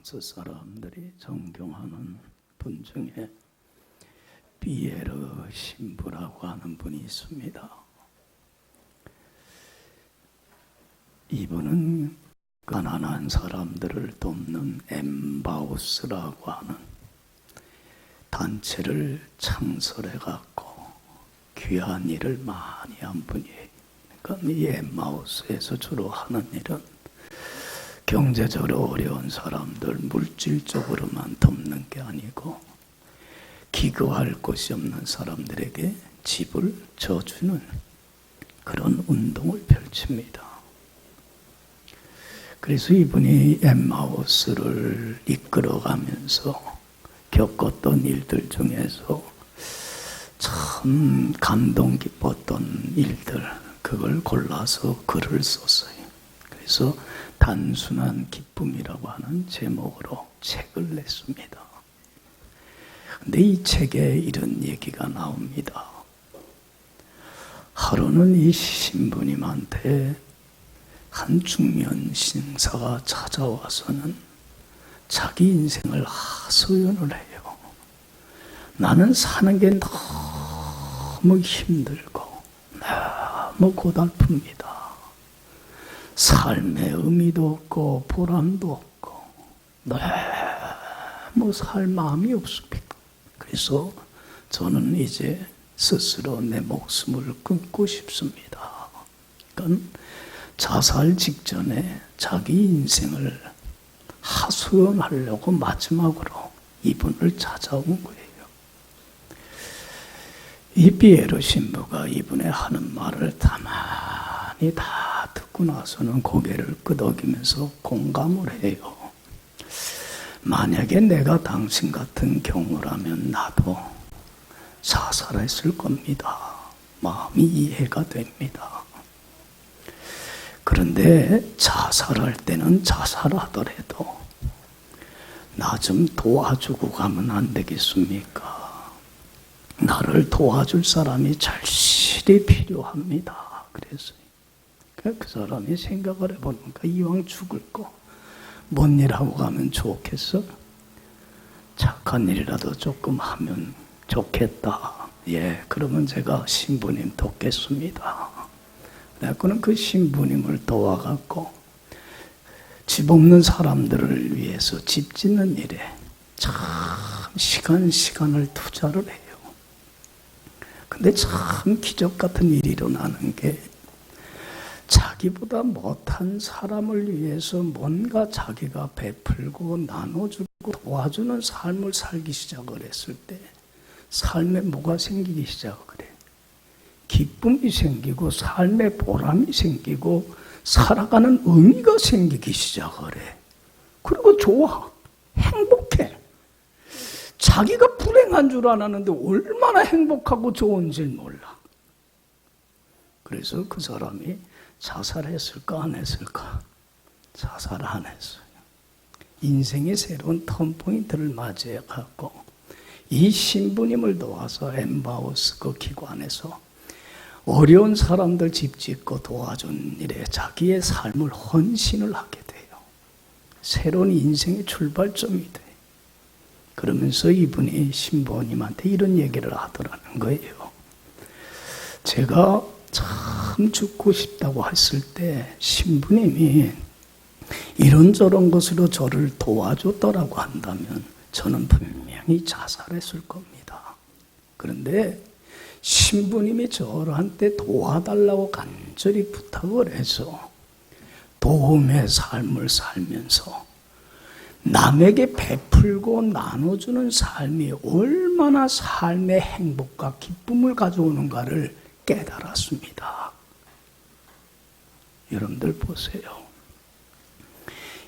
다마스 사람들이 존경하는 분 중에 비에르 신부라고 하는 분이 있습니다. 이분은 가난한 사람들을 돕는 엠바우스라고 하는 단체를 창설해갖고 귀한 일을 많이 한 분이에요. 그러니까 이 엠마우스에서 주로 하는 일은 경제적으로 어려운 사람들 물질적으로만 돕는 게 아니고 기거할 곳이 없는 사람들에게 집을 져주는 그런 운동을 펼칩니다. 그래서 이분이 엠마우스를 이끌어가면서 겪었던 일들 중에서 참 감동 깊었던 일들, 그걸 골라서 글을 썼어요. 그래서 단순한 기쁨이라고 하는 제목으로 책을 냈습니다. 근데 이 책에 이런 얘기가 나옵니다. 하루는 이 신부님한테 한 중년 신사가 찾아와서는 자기 인생을 하소연을 해요. 나는 사는 게 너무 힘들고 너무 고달픕니다. 삶의 의미도 없고 보람도 없고 너무 살 마음이 없습니다. 그래서 저는 이제 스스로 내 목숨을 끊고 싶습니다. 그러니까 자살 직전에 자기 인생을 하소연하려고 마지막으로 이분을 찾아온 거예요. 이 비에르 신부가 이분의 하는 말을 가만히 다 듣고 나서는 고개를 끄덕이면서 공감을 해요. 만약에 내가 당신 같은 경우라면 나도 자살했을 겁니다. 마음이 이해가 됩니다. 그런데 자살할 때는 자살하더라도 나 좀 도와주고 가면 안 되겠습니까? 나를 도와줄 사람이 절실히 필요합니다. 그래서 그 사람이 생각을 해보니까 이왕 죽을 거 뭔 일하고 가면 좋겠어? 착한 일이라도 조금 하면 좋겠다. 예, 그러면 제가 신부님 돕겠습니다. 내가는 그 신부님을 도와갖고 집 없는 사람들을 위해서 집 짓는 일에 참 시간을 투자를 해요. 근데 참 기적 같은 일이 일어나는 게 자기보다 못한 사람을 위해서 뭔가 자기가 베풀고 나눠주고 도와주는 삶을 살기 시작을 했을 때 삶에 뭐가 생기기 시작을 해. 기쁨이 생기고 삶의 보람이 생기고 살아가는 의미가 생기기 시작을 해. 그리고 좋아. 행복해. 자기가 불행한 줄 알았는데 얼마나 행복하고 좋은지 몰라. 그래서 그 사람이 자살했을까 안 했을까? 자살 안 했어요. 인생의 새로운 턴포인트를 맞이해갖고 이 신부님을 도와서 엠바우스 그 기관에서 어려운 사람들 집 짓고 도와준 일에 자기의 삶을 헌신을 하게 돼요. 새로운 인생의 출발점이 돼. 그러면서 이분이 신부님한테 이런 얘기를 하더라는 거예요. 제가 참 죽고 싶다고 했을 때 신부님이 이런저런 것으로 저를 도와줬더라고 한다면 저는 분명히 자살했을 겁니다. 그런데 신부님이 저한테 도와달라고 간절히 부탁을 해서 도움의 삶을 살면서 남에게 베풀고 나눠주는 삶이 얼마나 삶의 행복과 기쁨을 가져오는가를 깨달았습니다. 여러분들 보세요.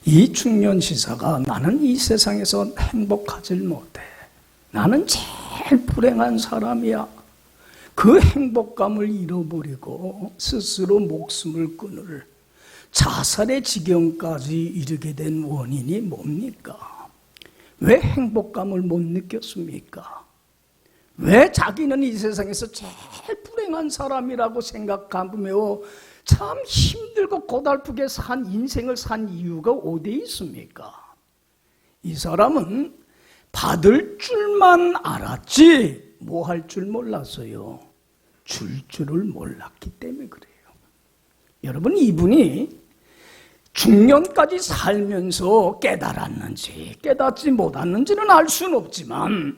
이 중년 시사가 나는 이 세상에서 행복하질 못해. 나는 제일 불행한 사람이야. 그 행복감을 잃어버리고 스스로 목숨을 끊을 자살의 지경까지 이르게 된 원인이 뭡니까? 왜 행복감을 못 느꼈습니까? 왜 자기는 이 세상에서 제일 불행한 사람이라고 생각하며 참 힘들고 고달프게 산 인생을 산 이유가 어디에 있습니까? 이 사람은 받을 줄만 알았지 뭐 할 줄 몰랐어요. 줄 줄을 몰랐기 때문에 그래요. 여러분, 이분이 중년까지 살면서 깨달았는지 깨닫지 못했는지는 알 수는 없지만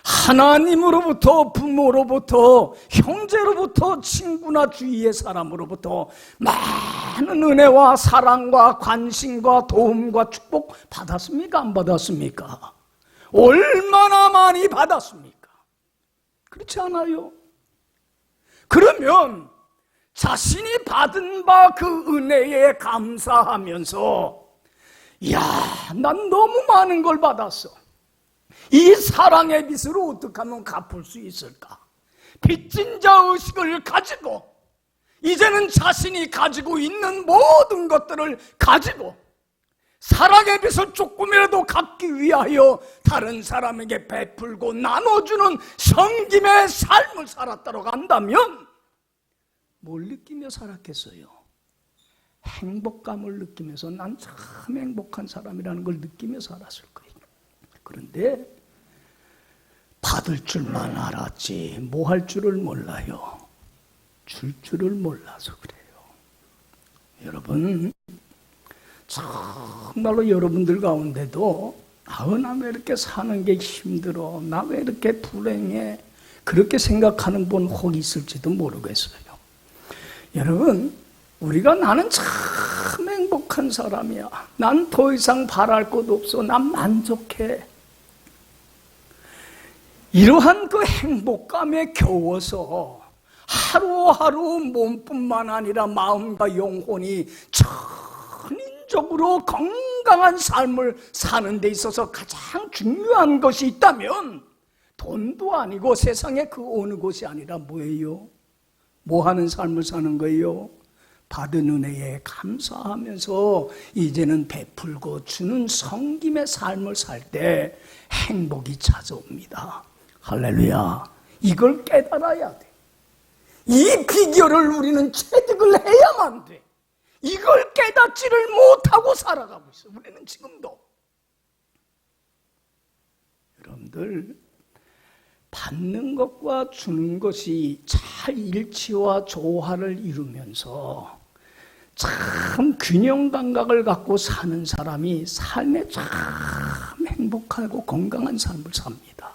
하나님으로부터, 부모로부터, 형제로부터, 친구나 주위의 사람으로부터 많은 은혜와 사랑과 관심과 도움과 축복 받았습니까? 안 받았습니까? 얼마나 많이 받았습니까? 그렇지 않아요? 그러면 자신이 받은 바 그 은혜에 감사하면서 이야, 난 너무 많은 걸 받았어. 이 사랑의 빚을 어떻게 하면 갚을 수 있을까? 빚진 자 의식을 가지고 이제는 자신이 가지고 있는 모든 것들을 가지고 사랑의 빚을 조금이라도 갚기 위하여 다른 사람에게 베풀고 나눠주는 섬김의 삶을 살았다고 한다면 뭘 느끼며 살았겠어요? 행복감을 느끼면서 난 참 행복한 사람이라는 걸 느끼며 살았을 거예요. 그런데 받을 줄만 알았지 뭐 할 줄을 몰라요. 줄 줄을 몰라서 그래요. 여러분, 정말로 여러분들 가운데도 나 왜 이렇게 사는 게 힘들어, 나 왜 이렇게 불행해, 그렇게 생각하는 분 혹 있을지도 모르겠어요. 여러분, 우리가 나는 참 행복한 사람이야, 난 더 이상 바랄 것 없어, 난 만족해, 이러한 그 행복감에 겨워서 하루하루 몸뿐만 아니라 마음과 영혼이 전인적으로 건강한 삶을 사는 데 있어서 가장 중요한 것이 있다면 돈도 아니고 세상에 그 어느 것이 아니라 뭐예요? 뭐 하는 삶을 사는 거예요? 받은 은혜에 감사하면서 이제는 베풀고 주는 섬김의 삶을 살 때 행복이 찾아옵니다. 할렐루야. 이걸 깨달아야 돼. 이 비결을 우리는 체득을 해야만 돼. 이걸 깨닫지를 못하고 살아가고 있어. 우리는 지금도. 여러분들, 받는 것과 주는 것이 잘 일치와 조화를 이루면서 참 균형 감각을 갖고 사는 사람이 삶에 참 행복하고 건강한 삶을 삽니다.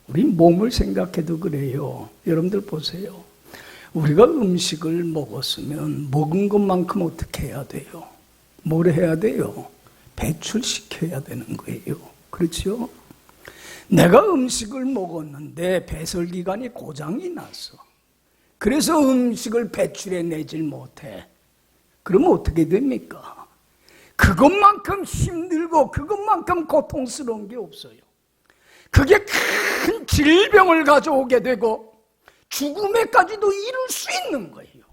우리 몸을 생각해도 그래요. 여러분들 보세요. 우리가 음식을 먹었으면 먹은 것만큼 어떻게 해야 돼요? 뭘 해야 돼요? 배출시켜야 되는 거예요. 그렇죠? 내가 음식을 먹었는데 배설기관이 고장이 났어. 그래서 음식을 배출해내질 못해. 그러면 어떻게 됩니까? 그것만큼 힘들고 그것만큼 고통스러운 게 없어요. 그게 큰 질병을 가져오게 되고 죽음에까지도 이룰 수 있는 거예요.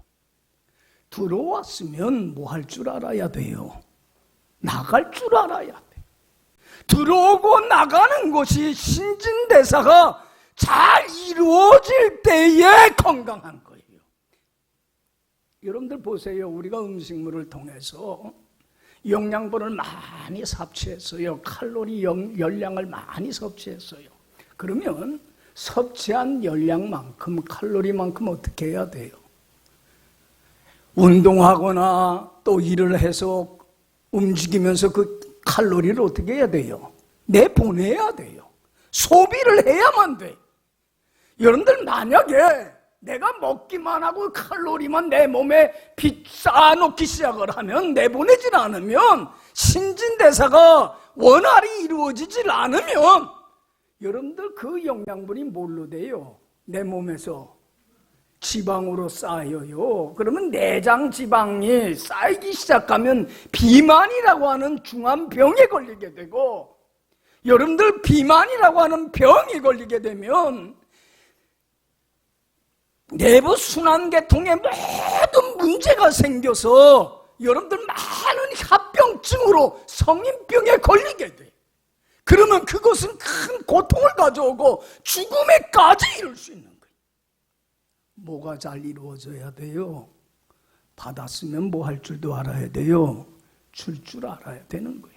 들어왔으면 뭐 할 줄 알아야 돼요? 나갈 줄 알아야 돼. 들어오고 나가는 것이 신진대사가 잘 이루어질 때에 건강한 거예요. 여러분들 보세요. 우리가 음식물을 통해서 영양분을 많이 섭취했어요. 칼로리 열량을 많이 섭취했어요. 그러면 섭취한 열량만큼, 칼로리만큼 어떻게 해야 돼요? 운동하거나 또 일을 해서 움직이면서 그 칼로리를 어떻게 해야 돼요? 내보내야 돼요. 소비를 해야만 돼. 여러분들 만약에 내가 먹기만 하고 칼로리만 내 몸에 쌓아놓기 시작을 하면, 내보내질 않으면, 신진대사가 원활히 이루어지질 않으면 여러분들 그 영양분이 뭘로 돼요? 내 몸에서 지방으로 쌓여요. 그러면 내장 지방이 쌓이기 시작하면 비만이라고 하는 중환병에 걸리게 되고, 여러분들 비만이라고 하는 병이 걸리게 되면 내부 순환계통에 모든 문제가 생겨서 여러분들 많은 합병증으로 성인병에 걸리게 돼. 그러면 그것은 큰 고통을 가져오고 죽음에까지 이룰 수 있는 거예요. 뭐가 잘 이루어져야 돼요? 받았으면 뭐 할 줄도 알아야 돼요? 줄 알아야 되는 거예요.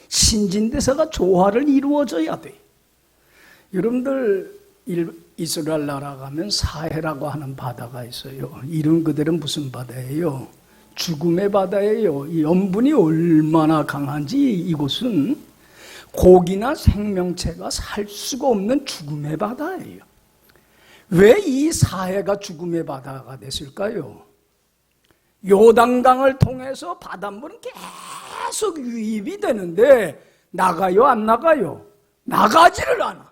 신진대사가 조화를 이루어져야 돼. 여러분들 이스라엘 나라 가면 사해라고 하는 바다가 있어요. 이름 그대로 무슨 바다예요? 죽음의 바다예요. 이 염분이 얼마나 강한지 이곳은 고기나 생명체가 살 수가 없는 죽음의 바다예요. 왜 이 사해가 죽음의 바다가 됐을까요? 요단강을 통해서 바닷물은 계속 유입이 되는데 나가요, 안 나가요? 나가지를 않아.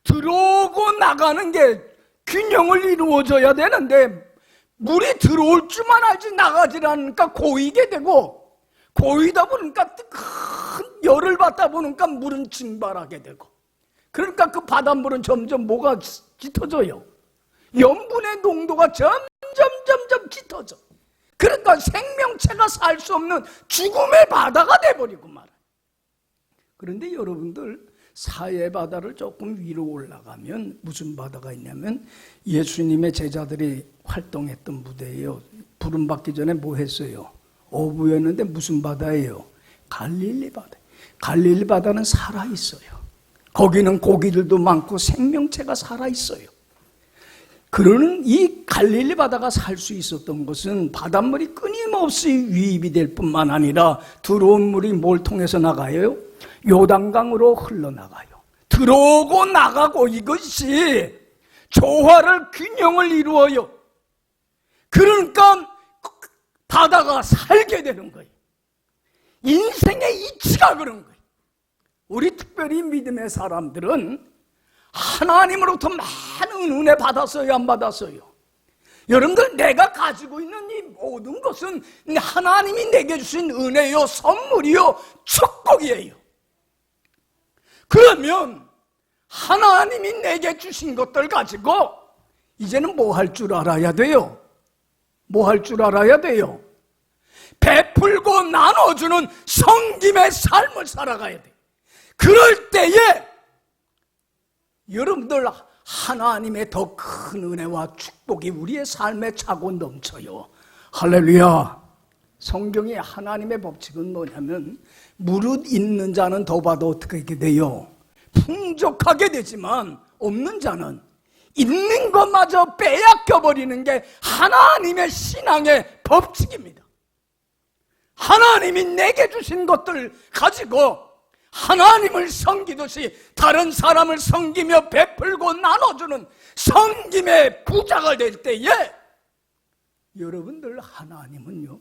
들어오고 나가는 게 균형을 이루어져야 되는데 물이 들어올 줄만 알지 나가지를 않으니까 고이게 되고, 고이다 보니까 큰 열을 받다 보니까 물은 증발하게 되고, 그러니까 그 바닷물은 점점 뭐가 짙어져요? 염분의 농도가 점점 짙어져. 그러니까 생명체가 살 수 없는 죽음의 바다가 돼버리고 말아요. 그런데 여러분들 사해 바다를 조금 위로 올라가면 무슨 바다가 있냐면 예수님의 제자들이 활동했던 무대예요. 부름 받기 전에 뭐 했어요? 어부였는데 무슨 바다예요? 갈릴리 바다. 갈릴리 바다는 살아있어요. 거기는 고기들도 많고 생명체가 살아있어요. 그러는 이 갈릴리 바다가 살 수 있었던 것은 바닷물이 끊임없이 유입이 될 뿐만 아니라 들어온 물이 뭘 통해서 나가요? 요단강으로 흘러나가요. 들어오고 나가고 이것이 조화를 균형을 이루어요. 그러니까 바다가 살게 되는 거예요. 인생의 이치가 그런 거예요. 우리 특별히 믿음의 사람들은 하나님으로부터 많은 은혜 받았어요, 안 받았어요? 여러분들 내가 가지고 있는 이 모든 것은 하나님이 내게 주신 은혜요, 선물이요, 축복이에요. 그러면 하나님이 내게 주신 것들 가지고 이제는 뭐 할 줄 알아야 돼요? 뭐 할 줄 알아야 돼요? 베풀고 나눠주는 성김의 삶을 살아가야 돼요. 그럴 때에 여러분들 하나님의 더 큰 은혜와 축복이 우리의 삶에 차고 넘쳐요. 할렐루야. 성경의 하나님의 법칙은 뭐냐면 무릇 있는 자는 더 받아 어떻게 돼요? 풍족하게 되지만 없는 자는 있는 것마저 빼앗겨버리는 게 하나님의 신앙의 법칙입니다. 하나님이 내게 주신 것들 가지고 하나님을 섬기듯이 다른 사람을 섬기며 베풀고 나눠주는 섬김의 부자가 될 때에 여러분들 하나님은요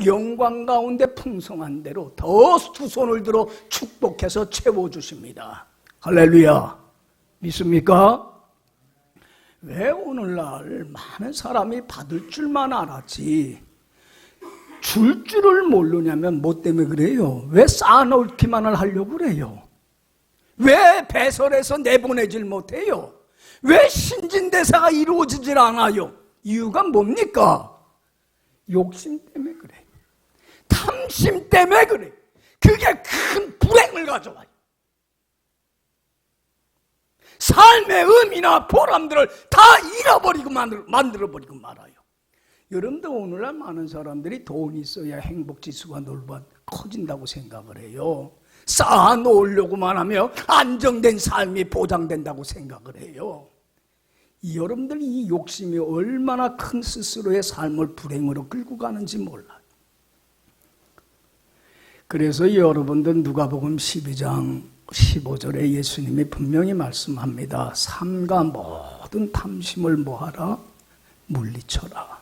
영광 가운데 풍성한 대로 더 두 손을 들어 축복해서 채워주십니다. 할렐루야. 믿습니까? 왜 오늘날 많은 사람이 받을 줄만 알았지 줄 줄을 모르냐면 뭐 때문에 그래요? 왜 쌓아놓기만을 하려고 그래요? 왜 배설해서 내보내질 못해요? 왜 신진대사가 이루어지질 않아요? 이유가 뭡니까? 욕심 때문에 그래. 탐심 때문에 그래. 그게 큰 불행을 가져와요. 삶의 의미나 보람들을 다 잃어버리고 만들어버리고 말아요. 여러분들 오늘날 많은 사람들이 돈 있어야 행복지수가 커진다고 생각을 해요. 쌓아놓으려고만 하며 안정된 삶이 보장된다고 생각을 해요. 여러분들 이 욕심이 얼마나 큰 스스로의 삶을 불행으로 끌고 가는지 몰라요. 그래서 여러분들 누가복음 12장 15절에 예수님이 분명히 말씀합니다. 삼가 모든 탐심을 뭐하라? 물리쳐라.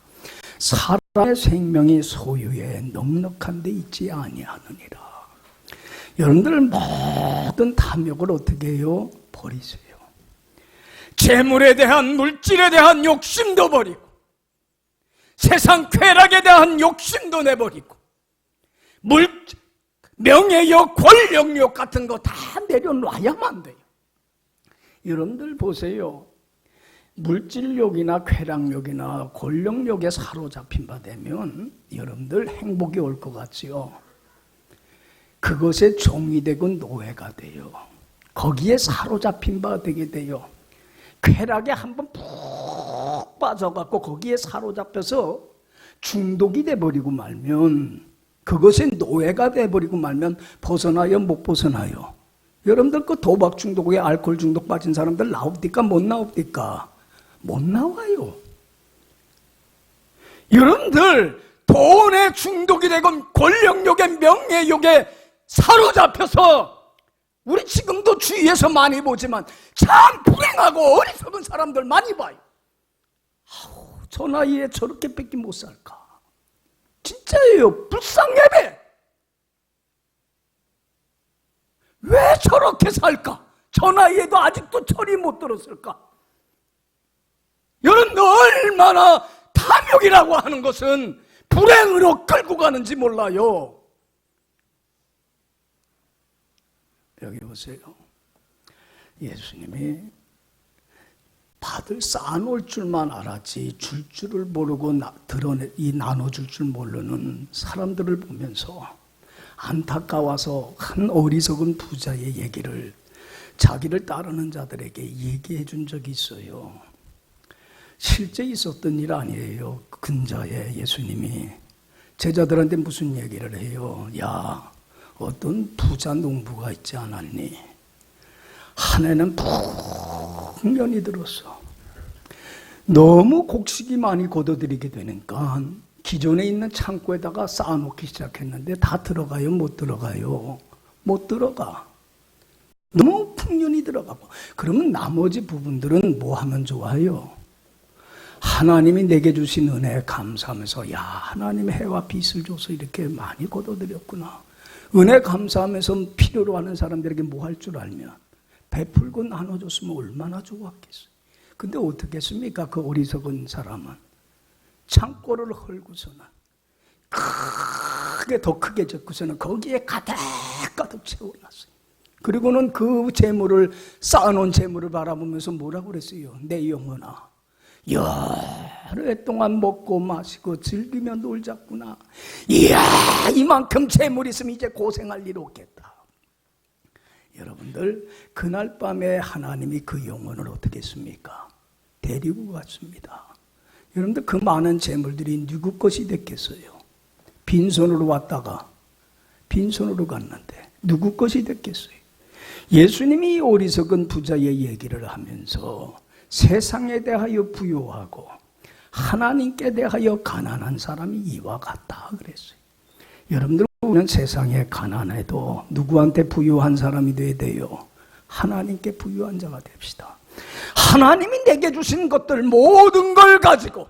사람의 생명이 소유에 넉넉한 데 있지 아니하느니라. 여러분들 모든 탐욕을 어떻게 해요? 버리세요. 재물에 대한 물질에 대한 욕심도 버리고 세상 쾌락에 대한 욕심도 내버리고 명예욕, 권력욕 같은 거 다 내려놔야만 돼요. 여러분들 보세요. 물질욕이나 쾌락욕이나 권력욕에 사로잡힌 바 되면 여러분들 행복이 올 것 같지요. 그것에 종이 되고 노예가 돼요. 거기에 사로잡힌 바 되게 돼요. 쾌락에 한번 푹 빠져갖고 거기에 사로잡혀서 중독이 돼버리고 말면 그것이 노예가 돼버리고 말면 벗어나요, 못 벗어나요? 여러분들 그 도박 중독에 알코올 중독 빠진 사람들 나옵니까? 못 나옵니까? 못 나와요. 여러분들 돈에 중독이 되고 권력욕에 명예욕에 사로잡혀서 우리 지금도 주위에서 많이 보지만 참 불행하고 어리석은 사람들 많이 봐요. 아우, 저 나이에 저렇게 뺏기 못 살까? 진짜예요. 불쌍예배. 왜 저렇게 살까? 저 나이에도 아직도 철이 못 들었을까? 여러분 얼마나 탐욕이라고 하는 것은 불행으로 끌고 가는지 몰라요. 여기 보세요. 예수님이 받을 쌓아놓을 줄만 알았지 줄 줄을 모르고 나눠줄 줄 모르는 사람들을 보면서 안타까워서 한 어리석은 부자의 얘기를 자기를 따르는 자들에게 얘기해 준 적이 있어요. 실제 있었던 일 아니에요. 근자에 예수님이 제자들한테 무슨 얘기를 해요? 야, 어떤 부자 농부가 있지 않았니? 한 해는 풍년이 들었어. 너무 곡식이 많이 거둬들이게 되니까 기존에 있는 창고에다가 쌓아놓기 시작했는데 다 들어가요? 못 들어가요? 못 들어가. 너무 풍년이 들어가고. 그러면 나머지 부분들은 뭐 하면 좋아요? 하나님이 내게 주신 은혜에 감사하면서 야, 하나님이 해와 빛을 줘서 이렇게 많이 거둬들였구나. 은혜 감사하면서 필요로 하는 사람들에게 뭐 할 줄 알면 베풀고 나눠줬으면 얼마나 좋았겠어요. 근데 어떻게 했습니까? 그 어리석은 사람은 창고를 헐고서는 크게 더 크게 젓고서는 거기에 가득 채워놨어요. 그리고는 그 재물을 쌓아놓은 재물을 바라보면서 뭐라고 그랬어요? 내 영혼아, 여러 해 동안 먹고 마시고 즐기며 놀자꾸나. 이야, 이만큼 재물이 있으면 이제 고생할 일 없겠다. 여러분들, 그날 밤에 하나님이 그 영혼을 어떻게 했습니까? 데리고 갔습니다. 여러분들, 그 많은 재물들이 누구 것이 됐겠어요? 빈손으로 왔다가 빈손으로 갔는데 누구 것이 됐겠어요? 예수님이 어리석은 부자의 얘기를 하면서 세상에 대하여 부유하고 하나님께 대하여 가난한 사람이 이와 같다 그랬어요. 여러분들, 우리는 세상에 가난해도 누구한테 부유한 사람이 돼야 돼요? 하나님께 부유한 자가 됩시다. 하나님이 내게 주신 것들 모든 걸 가지고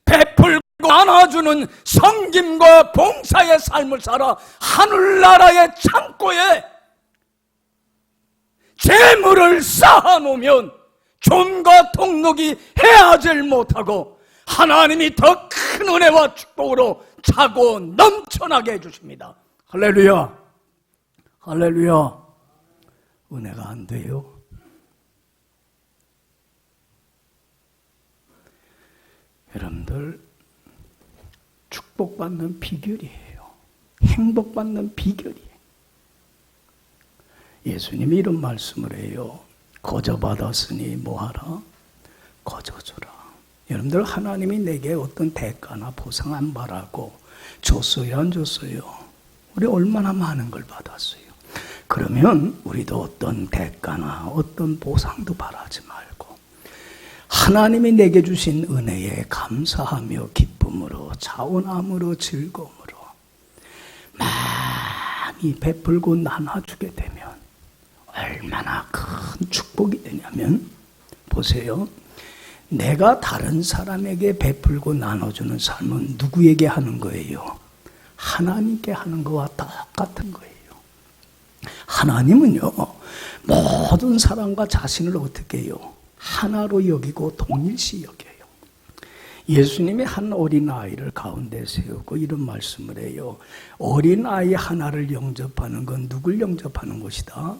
베풀고 나눠주는 섬김과 봉사의 삶을 살아 하늘나라의 창고에 재물을 쌓아놓으면 좀과 동록이 헤아질 못하고 하나님이 더 큰 은혜와 축복으로 차고 넘쳐나게 해주십니다. 할렐루야. 할렐루야. 은혜가 안 돼요? 여러분들, 축복받는 비결이에요. 행복받는 비결이에요. 예수님이 이런 말씀을 해요. 거저 받았으니 뭐하라? 거저 주라. 여러분들, 하나님이 내게 어떤 대가나 보상 안 바라고 줬어요, 안 줬어요? 우리 얼마나 많은 걸 받았어요. 그러면 우리도 어떤 대가나 어떤 보상도 바라지 말고 하나님이 내게 주신 은혜에 감사하며 기쁨으로 자원함으로 즐거움으로 많이 베풀고 나눠주게 되면 얼마나 큰 축복이 되냐면, 보세요. 내가 다른 사람에게 베풀고 나눠주는 삶은 누구에게 하는 거예요? 하나님께 하는 거와 똑같은 거예요. 하나님은요, 모든 사람과 자신을 어떻게 해요? 하나로 여기고 동일시 여겨요. 예수님이 한 어린아이를 가운데 세우고 이런 말씀을 해요. 어린아이 하나를 영접하는 건 누굴 영접하는 것이다?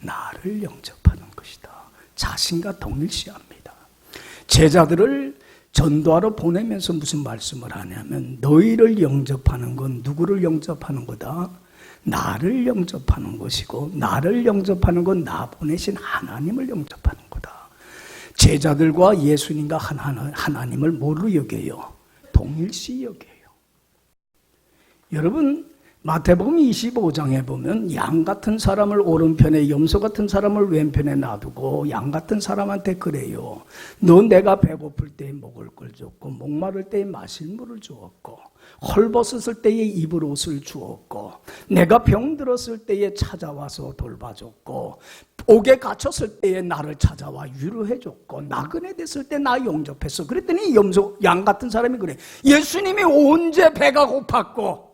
나를 영접하는 것이다. 자신과 동일시합니다. 제자들을 전도하러 보내면서 무슨 말씀을 하냐면, 너희를 영접하는 건 누구를 영접하는 거다? 나를 영접하는 것이고, 나를 영접하는 건 나 보내신 하나님을 영접하는 거다. 제자들과 예수님과 하나님을 뭐로 여겨요? 동일시 여겨요. 여러분 마태복음 25장에 보면 양 같은 사람을 오른편에 염소 같은 사람을 왼편에 놔두고 양 같은 사람한테 그래요. 너 내가 배고플 때에 먹을 걸 줬고 목마를 때에 마실 물을 주었고 헐벗었을 때에 입을 옷을 주었고 내가 병들었을 때에 찾아와서 돌봐줬고 옥에 갇혔을 때에 나를 찾아와 위로해줬고 나그네 됐을 때 나 용접했어. 그랬더니 양 같은 사람이 그래. 예수님이 언제 배가 고팠고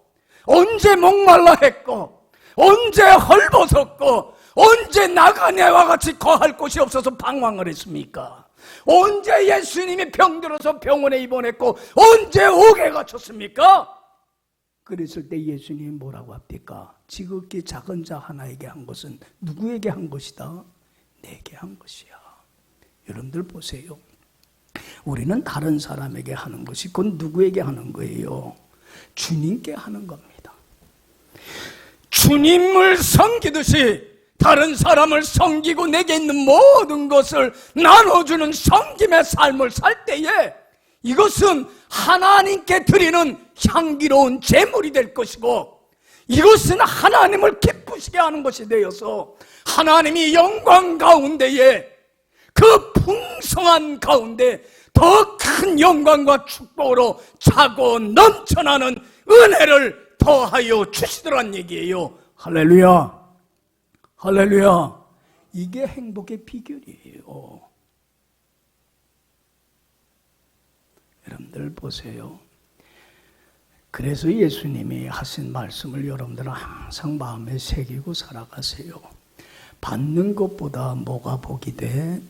언제 목말라 했고 언제 헐벗었고 언제 나그네와 같이 거할 곳이 없어서 방황을 했습니까? 언제 예수님이 병들어서 병원에 입원했고 언제 옥에 갇혔습니까? 그랬을 때 예수님이 뭐라고 합니까? 지극히 작은 자 하나에게 한 것은 누구에게 한 것이다? 내게 한 것이야. 여러분들 보세요. 우리는 다른 사람에게 하는 것이 그건 누구에게 하는 거예요? 주님께 하는 겁니다. 주님을 섬기듯이 다른 사람을 섬기고 내게 있는 모든 것을 나눠주는 섬김의 삶을 살 때에 이것은 하나님께 드리는 향기로운 제물이 될 것이고 이것은 하나님을 기쁘시게 하는 것이 되어서 하나님이 영광 가운데에 그 풍성한 가운데 더 큰 영광과 축복으로 차고 넘쳐나는 은혜를 더하여 주시더란 얘기예요. 할렐루야. 할렐루야. 이게 행복의 비결이에요. 여러분들 보세요. 그래서 예수님이 하신 말씀을 여러분들은 항상 마음에 새기고 살아가세요. 받는 것보다 뭐가 복이 돼?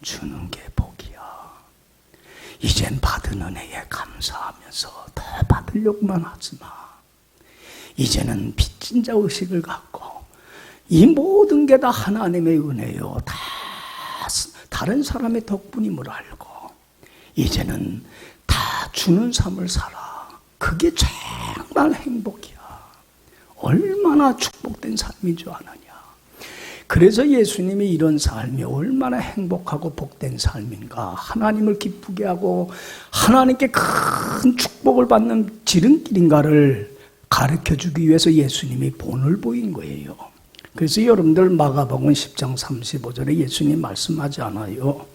주는 게 복이야. 이젠 받은 은혜에 감사하면서 더 받으려고만 하지 마. 이제는 빚진 자 의식을 갖고 이 모든 게 다 하나님의 은혜요. 다 다른 사람의 덕분임을 알고 이제는 다 주는 삶을 살아. 그게 정말 행복이야. 얼마나 축복된 삶인 줄 아느냐. 그래서 예수님이 이런 삶이 얼마나 행복하고 복된 삶인가. 하나님을 기쁘게 하고 하나님께 큰 축복을 받는 지름길인가를 가르쳐주기 위해서 예수님이 본을 보인 거예요. 그래서 여러분들 마가복음 10장 35절에 예수님 말씀하지 않아요.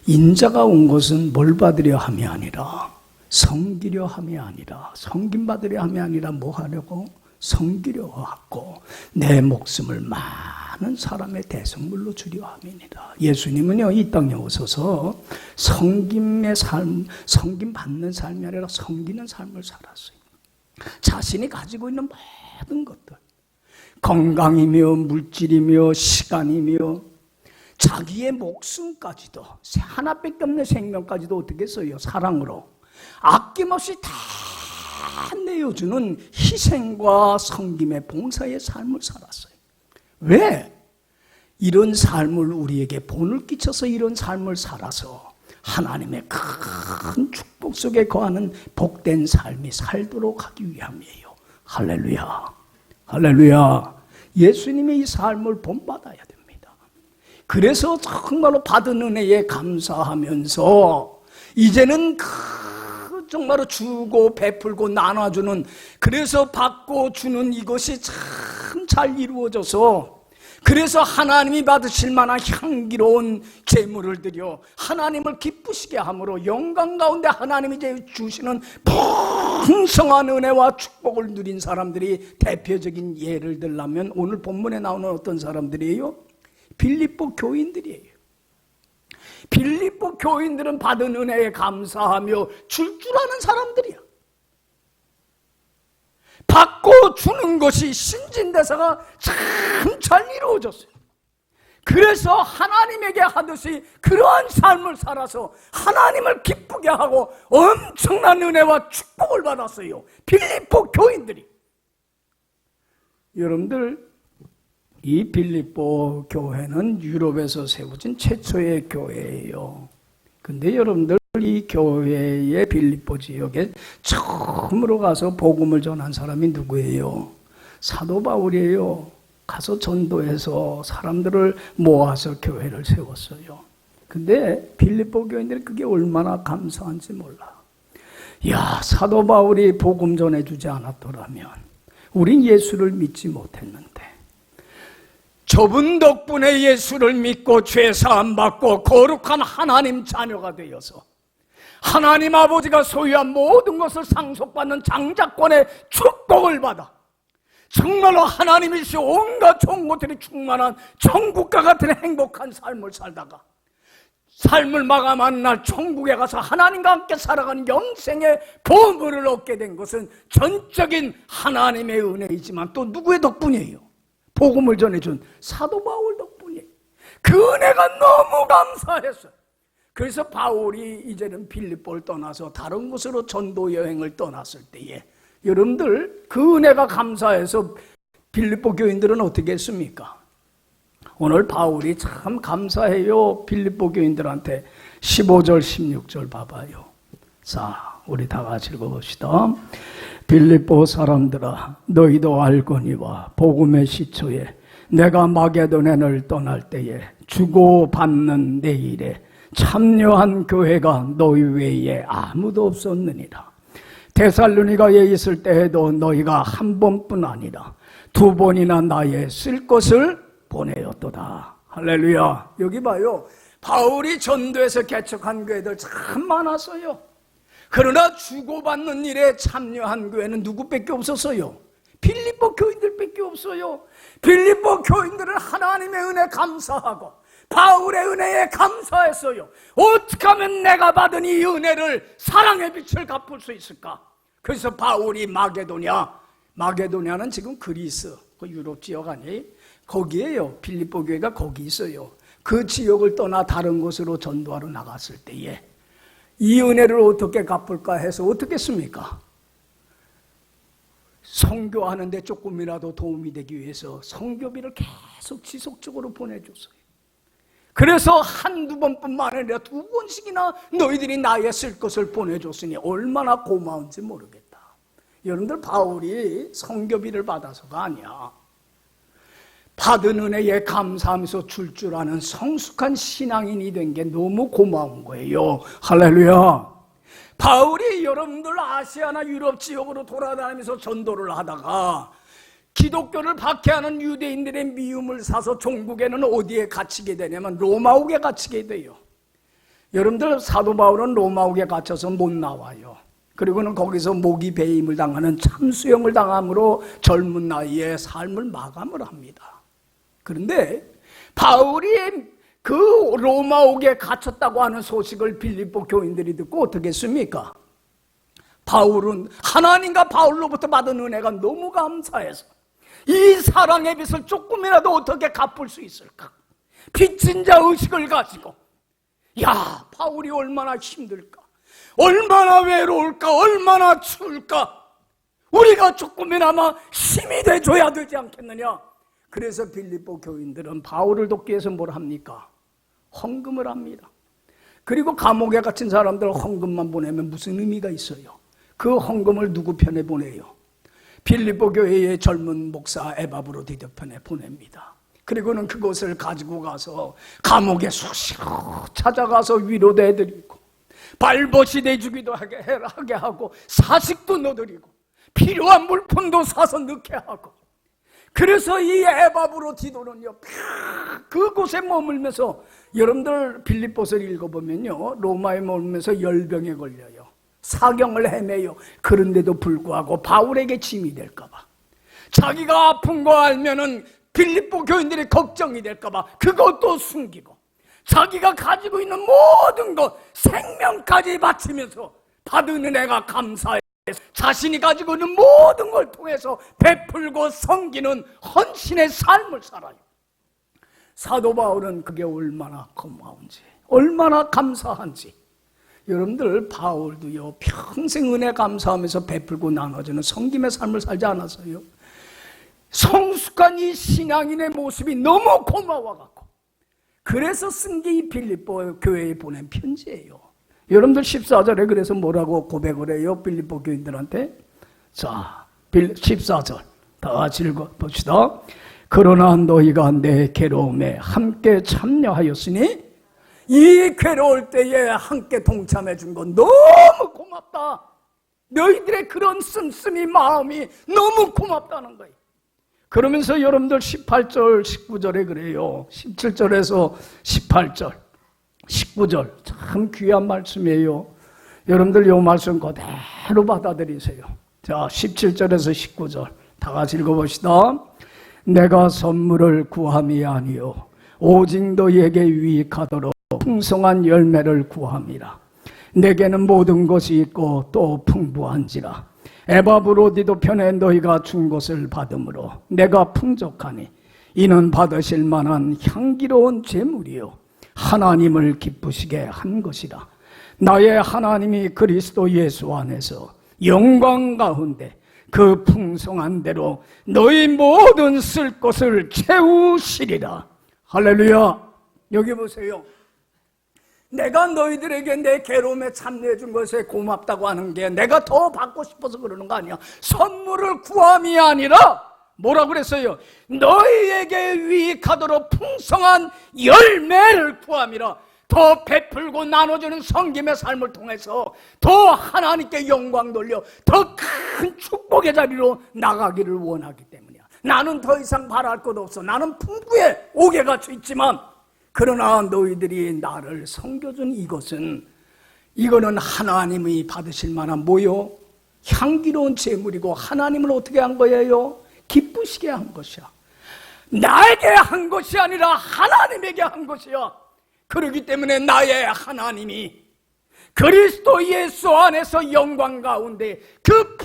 인자가 온 것은 뭘 받으려 함이 아니라 섬기려 함이 아니라 섬김받으려 함이 아니라 뭐 하려고? 섬기려 하고 내 목숨을 많은 사람의 대성물로 주려 함이니라. 예수님은요 이 땅에 오셔서 섬김의 삶, 섬김받는 삶이 아니라 섬기는 삶을 살았어요. 자신이 가지고 있는 모든 것들, 건강이며 물질이며 시간이며 자기의 목숨까지도 하나밖에 없는 생명까지도 어떻게 써요? 사랑으로 아낌없이 다 내어주는 희생과 섬김의 봉사의 삶을 살았어요. 왜? 이런 삶을 우리에게 본을 끼쳐서 이런 삶을 살아서 하나님의 큰 축복 속에 거하는 복된 삶이 살도록 하기 위함이에요. 할렐루야. 할렐루야. 예수님의 이 삶을 본받아야 됩니다. 그래서 정말로 받은 은혜에 감사하면서 이제는 정말로 주고 베풀고 나눠주는, 그래서 받고 주는 이것이 참 잘 이루어져서, 그래서 하나님이 받으실 만한 향기로운 제물을 드려 하나님을 기쁘시게 함으로 영광 가운데 하나님이 주시는 풍성한 은혜와 축복을 누린 사람들이 대표적인 예를 들라면 오늘 본문에 나오는 어떤 사람들이에요? 빌립보 교인들이에요. 빌립보 교인들은 받은 은혜에 감사하며 줄 줄 아는 사람들이야. 받고 주는 것이 신진대사가 참 잘 이루어졌어요. 그래서 하나님에게 하듯이 그러한 삶을 살아서 하나님을 기쁘게 하고 엄청난 은혜와 축복을 받았어요. 빌립보 교인들이. 여러분들, 이 빌립보 교회는 유럽에서 세워진 최초의 교회예요. 근데 여러분들, 이 교회의 빌립보 지역에 처음으로 가서 복음을 전한 사람이 누구예요? 사도 바울이에요. 가서 전도해서 사람들을 모아서 교회를 세웠어요. 근데 빌립보 교인들이 그게 얼마나 감사한지 몰라. 야, 사도 바울이 복음 전해주지 않았더라면 우린 예수를 믿지 못했는데, 저분 덕분에 예수를 믿고 죄사함 받고 거룩한 하나님 자녀가 되어서 하나님 아버지가 소유한 모든 것을 상속받는 장자권의 축복을 받아 정말로 하나님이시 온갖 좋은 것들이 충만한 천국과 같은 행복한 삶을 살다가 삶을 마감하는 날 천국에 가서 하나님과 함께 살아가는 영생의 보물을 얻게 된 것은 전적인 하나님의 은혜이지만 또 누구의 덕분이에요? 복음을 전해준 사도 바울 덕분이에요. 그 은혜가 너무 감사했어요. 그래서 바울이 이제는 빌립보를 떠나서 다른 곳으로 전도 여행을 떠났을 때에 여러분들 그 은혜가 감사해서 빌립보 교인들은 어떻게 했습니까? 오늘 바울이 참 감사해요. 빌립보 교인들한테 15절 16절 봐봐요. 자, 우리 다 같이 읽어봅시다. 빌립보 사람들아, 너희도 알거니와 복음의 시초에 내가 마게도냐를 떠날 때에 주고받는 내 일에 참여한 교회가 너희 외에 아무도 없었느니라. 데살로니가에 있을 때에도 너희가 한 번뿐 아니라 두 번이나 나의 쓸 것을 보내었도다. 할렐루야. 여기 봐요. 바울이 전도에서 개척한 교회들 참 많았어요. 그러나 주고받는 일에 참여한 교회는 누구밖에 없었어요? 빌립보 교인들밖에 없어요. 빌립보 교인들은 하나님의 은혜 감사하고 바울의 은혜에 감사했어요. 어떻게 하면 내가 받은 이 은혜를 사랑의 빛을 갚을 수 있을까? 그래서 바울이 마게도냐는 지금 그리스, 그 유럽 지역 아니에요? 거기에요. 빌립보 교회가 거기 있어요. 그 지역을 떠나 다른 곳으로 전도하러 나갔을 때에 이 은혜를 어떻게 갚을까 해서 어떻게 했습니까? 선교하는데 조금이라도 도움이 되기 위해서 선교비를 계속 지속적으로 보내줬어요. 그래서 한두 번뿐만 아니라 두 번씩이나 너희들이 나의 쓸 것을 보내줬으니 얼마나 고마운지 모르겠다. 여러분들, 바울이 선교비를 받아서가 아니야. 받은 은혜에 감사하면서 줄 아는 성숙한 신앙인이 된 게 너무 고마운 거예요. 할렐루야. 바울이 여러분들 아시아나 유럽 지역으로 돌아다니면서 전도를 하다가 기독교를 박해하는 유대인들의 미움을 사서 종국에는 어디에 갇히게 되냐면 로마옥에 갇히게 돼요. 여러분들, 사도 바울은 로마옥에 갇혀서 못 나와요. 그리고는 거기서 모기 배임을 당하는 참수형을 당함으로 젊은 나이에 삶을 마감을 합니다. 그런데 바울이 그 로마옥에 갇혔다고 하는 소식을 빌립보 교인들이 듣고 어떻게 했습니까? 바울은 하나님과 바울로부터 받은 은혜가 너무 감사해서 이 사랑의 빚을 조금이라도 어떻게 갚을 수 있을까? 빚진 자 의식을 가지고, 야, 바울이 얼마나 힘들까? 얼마나 외로울까? 얼마나 추울까? 우리가 조금이나마 힘이 돼줘야 되지 않겠느냐? 그래서 빌립보 교인들은 바울을 돕기 위해서 뭘 합니까? 헌금을 합니다. 그리고 감옥에 갇힌 사람들 헌금만 보내면 무슨 의미가 있어요? 그 헌금을 누구 편에 보내요? 빌립보 교회의 젊은 목사 에바브로디도 편에 보냅니다. 그리고는 그것을 가지고 가서 감옥에 쑥쑥 찾아가서 위로도 해드리고 발벗이 내주기도 하게 하고 사식도 넣어드리고 필요한 물품도 사서 넣게 하고, 그래서 이 에바브로디도는요 그곳에 머물면서, 여러분들 빌립보서를 읽어보면요 로마에 머물면서 열병에 걸려요. 사경을 헤매요. 그런데도 불구하고 바울에게 짐이 될까봐, 자기가 아픈 거 알면은 빌립보 교인들이 걱정이 될까봐 그것도 숨기고, 자기가 가지고 있는 모든 것 생명까지 바치면서 받은 은혜가 감사해 자신이 가지고 있는 모든 걸 통해서 베풀고 섬기는 헌신의 삶을 살아요. 사도 바울은 그게 얼마나 고마운지, 얼마나 감사한지. 여러분들, 바울도요 평생 은혜 감사하면서 베풀고 나눠주는 섬김의 삶을 살지 않았어요? 성숙한 이 신앙인의 모습이 너무 고마워갖고 그래서 쓴 게 이 빌립보 교회에 보낸 편지예요. 여러분들 14절에 그래서 뭐라고 고백을 해요? 빌립보 교인들한테. 자, 14절 다 같이 읽어봅시다. 그러나 너희가 내 괴로움에 함께 참여하였으니, 이 괴로울 때에 함께 동참해 준 건 너무 고맙다. 너희들의 그런 씀씀이 마음이 너무 고맙다는 거예요. 그러면서 여러분들 18절, 19절에 그래요. 17절에서 18절, 19절 참 귀한 말씀이에요. 여러분들 이 말씀 그대로 받아들이세요. 자, 17절에서 19절 다 같이 읽어봅시다. 내가 선물을 구함이 아니요 오직 너희에게 유익하도록 풍성한 열매를 구함이라. 내게는 모든 것이 있고 또 풍부한지라. 에바브로디도 편에 너희가 준 것을 받음으로 내가 풍족하니 이는 받으실 만한 향기로운 제물이요 하나님을 기쁘시게 한 것이라. 나의 하나님이 그리스도 예수 안에서 영광 가운데 그 풍성한 대로 너희 모든 쓸 것을 채우시리라. 할렐루야. 여기 보세요. 내가 너희들에게 내 괴로움에 참여해 준 것에 고맙다고 하는 게 내가 더 받고 싶어서 그러는 거 아니야. 선물을 구함이 아니라 뭐라고 그랬어요? 너희에게 유익하도록 풍성한 열매를 구함이라. 더 베풀고 나눠주는 섬김의 삶을 통해서 더 하나님께 영광 돌려 더 큰 축복의 자리로 나가기를 원하기 때문이야. 나는 더 이상 바랄 것 없어. 나는 풍부에 옥에 갇혀 있지만 그러나 너희들이 나를 섬겨준 이거는 하나님이 받으실 만한 뭐요? 향기로운 제물이고 하나님을 어떻게 한 거예요? 기쁘시게 한 것이야. 나에게 한 것이 아니라 하나님에게 한 것이야. 그렇기 때문에 나의 하나님이 그리스도 예수 안에서 영광 가운데 그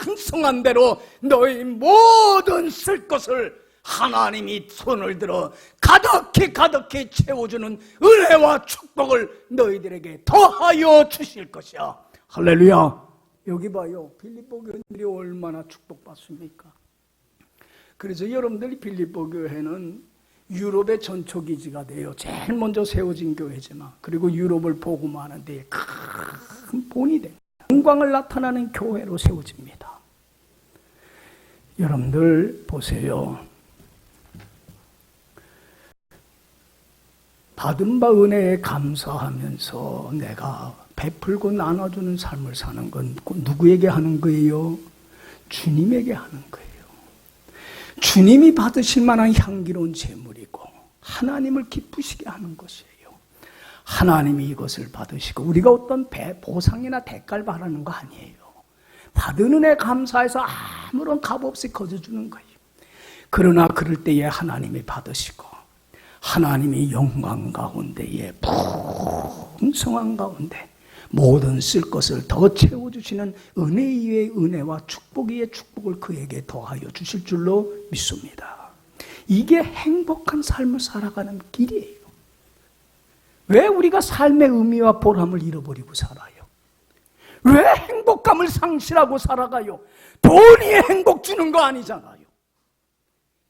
풍성한 대로 너희 모든 쓸 것을 하나님이 손을 들어 가득히 채워주는 은혜와 축복을 너희들에게 더하여 주실 것이야. 할렐루야. 여기 봐요. 빌립보 교인들이 얼마나 축복받습니까? 그래서 여러분들이 빌립보 교회는 유럽의 전초기지가 돼요. 제일 먼저 세워진 교회지만 그리고 유럽을 복음하는 데 큰 본이 됩니다. 영광을 나타나는 교회로 세워집니다. 여러분들 보세요. 받은 바 은혜에 감사하면서 내가 베풀고 나눠주는 삶을 사는 건 누구에게 하는 거예요? 주님에게 하는 거예요. 주님이 받으실 만한 향기로운 제물이고 하나님을 기쁘시게 하는 것이에요. 하나님이 이것을 받으시고 우리가 어떤 보상이나 대가를 바라는 거 아니에요. 받은 은혜 감사해서 아무런 값 없이 거저주는 거예요. 그러나 그럴 때에 하나님이 받으시고 하나님이 영광 가운데에 풍성한 가운데 모든 쓸 것을 더 채워주시는 은혜 위의 은혜와 축복 위의 축복을 그에게 더하여 주실 줄로 믿습니다. 이게 행복한 삶을 살아가는 길이에요. 왜 우리가 삶의 의미와 보람을 잃어버리고 살아요? 왜 행복감을 상실하고 살아가요? 돈이 행복 주는 거 아니잖아요.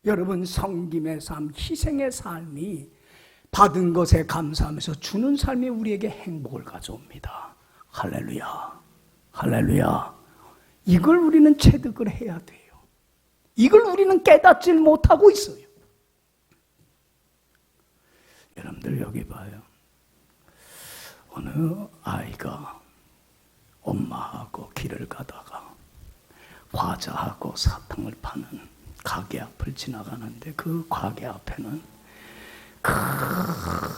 여러분, 섬김의 삶, 희생의 삶이 받은 것에 감사하면서 주는 삶이 우리에게 행복을 가져옵니다. 할렐루야. 할렐루야. 이걸 우리는 체득을 해야 돼요. 이걸 우리는 깨닫질 못하고 있어요. 여러분들 여기 봐요. 어느 아이가 엄마하고 길을 가다가 과자하고 사탕을 파는 가게 앞을 지나가는데 그 가게 앞에는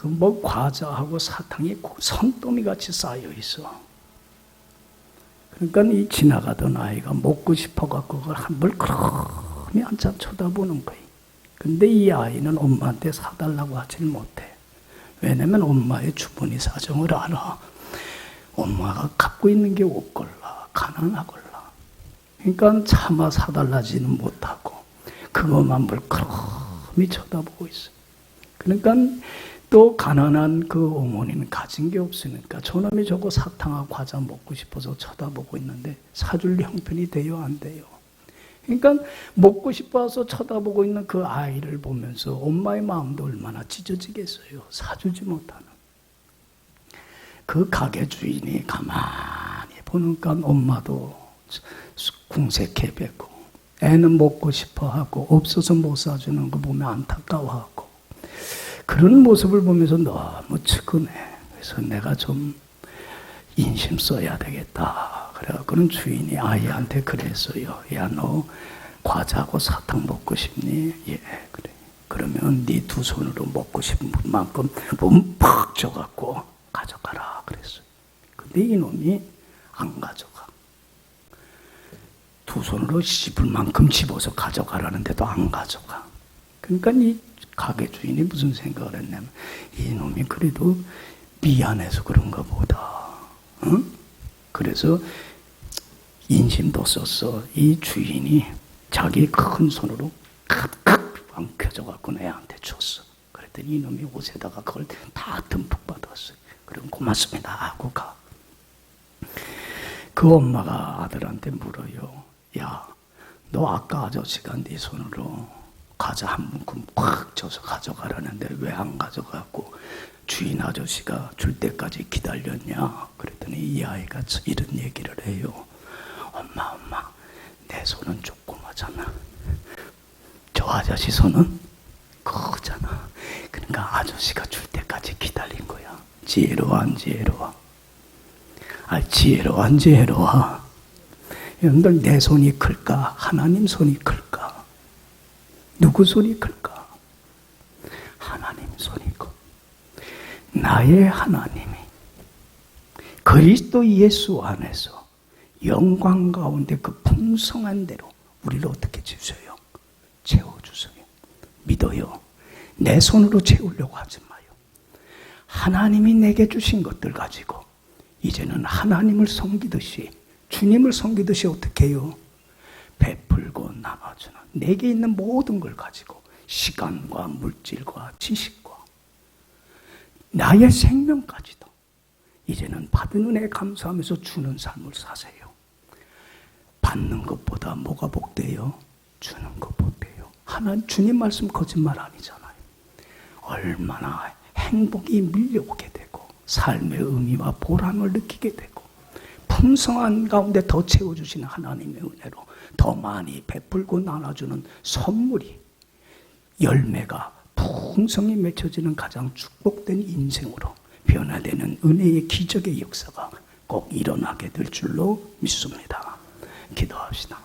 뭐 과자하고 사탕이 산더미 같이 쌓여 있어. 그러니까 이 지나가던 아이가 먹고 싶어갖고 그걸 물끄러미 한참 쳐다보는 거예요. 근데 이 아이는 엄마한테 사달라고 하질 못해. 왜냐면 엄마의 주머니 사정을 알아. 엄마가 갖고 있는 게 없걸라, 가난하걸라. 그러니까 차마 사달라지는 못하고 그것만 물끄러미 쳐다보고 있어. 그러니까 또 가난한 그 어머니는 가진 게 없으니까 저놈이 저거 사탕하고 과자 먹고 싶어서 쳐다보고 있는데 사줄 형편이 돼요, 안 돼요? 그러니까 먹고 싶어서 쳐다보고 있는 그 아이를 보면서 엄마의 마음도 얼마나 찢어지겠어요. 사주지 못하는. 그 가게 주인이 가만히 보니까 엄마도 궁색해 뵙고 애는 먹고 싶어하고 없어서 못 사주는 거 보면 안타까워하고 그런 모습을 보면서 너무 측은해. 그래서 내가 좀 인심 써야 되겠다. 그래갖고는 주인이 아이한테 그랬어요. 야, 너 과자하고 사탕 먹고 싶니? 예, 그래. 그러면 네 두 손으로 먹고 싶은 만큼 몸 팍 줘갖고 가져가라 그랬어요. 근데 이놈이 안 가져가. 두 손으로 씹을 만큼 집어서 가져가라는데도 안 가져가. 그러니까 이 가게 주인이 무슨 생각을 했냐면 이놈이 그래도 미안해서 그런가 보다. 응? 그래서 인심도 썼어. 이 주인이 자기 큰 손으로 칵칵 왕켜져갖고 애한테 줬어. 그랬더니 이놈이 옷에다가 그걸 다 듬뿍 받았어요. 그럼 고맙습니다 하고 가. 그 엄마가 아들한테 물어요. 야, 너 아까 아저씨가 네 손으로 과자 한 문큼 팍 줘서 가져가라는데 왜 안 가져가고 주인 아저씨가 줄 때까지 기다렸냐? 그랬더니 이 아이가 이런 얘기를 해요. 엄마, 내 손은 조그마잖아. 저 아저씨 손은 크잖아. 그러니까 아저씨가 줄 때까지 기다린 거야. 지혜로워, 안 지혜로워? 지혜로워, 안 지혜로워? 여러분들, 내 손이 클까? 하나님 손이 클까? 누구 손이 클까? 하나님 손이 커. 나의 하나님이 그리스도 예수 안에서 영광 가운데 그 풍성한 대로 우리를 어떻게 주세요? 채워주세요. 믿어요. 내 손으로 채우려고 하지 마요. 하나님이 내게 주신 것들 가지고 이제는 하나님을 섬기듯이, 주님을 섬기듯이 어떻게 해요? 베풀고 나눠주는, 내게 있는 모든 걸 가지고 시간과 물질과 지식과 나의 생명까지도 이제는 받은 은혜에 감사하면서 주는 삶을 사세요. 받는 것보다 뭐가 복돼요? 주는 것 복돼요. 주님 말씀 거짓말 아니잖아요. 얼마나 행복이 밀려오게 되고 삶의 의미와 보람을 느끼게 되고 풍성한 가운데 더 채워주시는 하나님의 은혜로 더 많이 베풀고 나눠주는 선물이, 열매가 풍성히 맺혀지는 가장 축복된 인생으로 변화되는 은혜의 기적의 역사가 꼭 일어나게 될 줄로 믿습니다. 기도합시다.